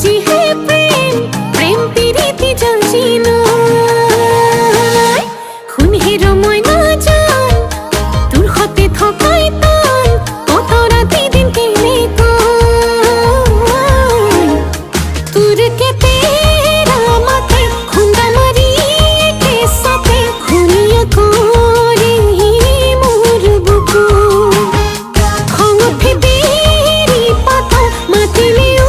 যিহে প্ৰেম প্ৰেম পিৰিতি জাজিনো শুনহে ৰময় নাজান তোৰ সতে থকাই টান কত ৰাতি দিন কেনেকৈ তোৰ কেতে ৰামাতে খুন্দা মাৰি কেঁচাতে খুনিয়া কৰি মোৰ বুকু খং উঠে দেৰি পাতা মাতিলেও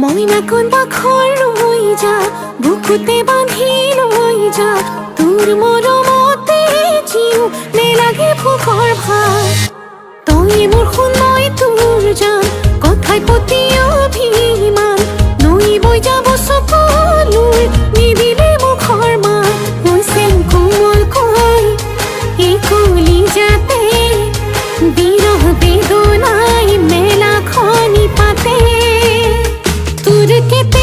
মইনা কোন বাখৰ ৰৈ যা বুকুতে বান্ধি লৈ যা তোৰ মৰমতে জিও নেলাগে ভোকৰ ভাত তই মোৰ শুনাই তোৰ জান কথাই প্ৰতি অভিমান নৈ বৈ যাব চকুলৈ নিদিলে মুখৰ মাত হৈছে কোমল কৈ এই কলিজাতে বিৰহ বেদনাই মেলা খনি পাতে তোৰ কেতে